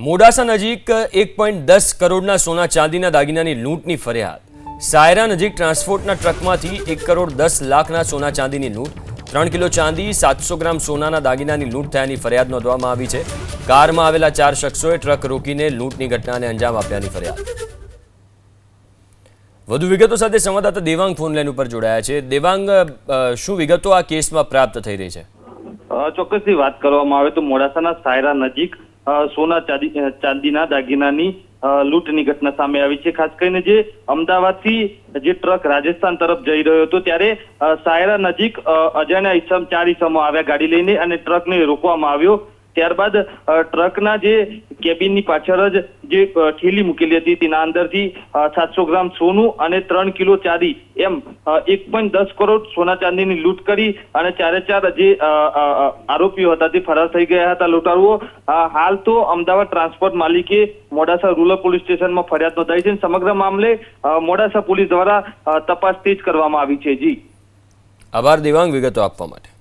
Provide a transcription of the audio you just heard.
મોડાસા નજીક 1.10 કરોડના સોના ચાંદીના દાગીનાની લૂંટની ફરિયાદ। સાયરા નજીક ટ્રાન્સપોર્ટના ટ્રકમાંથી 1 કરોડ 10 લાખના સોના ચાંદીની લૂંટ। 3 કિલો ચાંદી 700 ગ્રામ સોનાના દાગીનાની લૂંટ થયાની ફરિયાદ નોંધવામાં આવી છે। કારમાં આવેલા 4 શખ્સોએ ટ્રક રોકીને લૂંટની ઘટનાને અંજામ આપ્યાની ફરિયાદ। વધુ વિગતો સાથે સંવાદદાતા દેવાંગ ફોન લાઈન ઉપર જોડાયા છે। દેવાંગ, શું વિગતો આ કેસમાં પ્રાપ્ત થઈ રહી છે? ચોક્કસથી વાત કરવામાં આવે તો મોડાસાના સાયરા નજીક સોના ચાંદીના દાગીનાની લૂંટની ઘટના સામે આવી છે। ખાસ કરીને જે અમદાવાદથી જે ટ્રક રાજસ્થાન તરફ જઈ રહ્યો હતો ત્યારે સાયરા નજીક અજાણ્યા ચાર ઈસમો આવ્યા ગાડી લઈને અને ટ્રકને રોકવામાં આવ્યો। ત્યારબાદ ટ્રકના જે કેબિનની પાછળ જ જે થેલી મૂકેલી હતી તેના અંદરથી 700 ગ્રામ સોનું અને 3 કિલો ચાંદી એમ 1.10 કરોડ સોના ચાંદીની લૂંટ કરી અને ચારે જે આરોપીઓ હતા તે ફરાર થઈ ગયા હતા લૂંટારુઓ। હાલ તો અમદાવાદ ટ્રાન્સપોર્ટ માલિકે મોડાસા રૂરલ પોલીસ સ્ટેશનમાં ફરિયાદ નોંધાઈ છે। સમગ્ર મામલે મોડાસા પોલીસ દ્વારા તપાસ તેજ કરવામાં આવી છે। જી આભાર દેવાંગ વિગતો આપવા માટે।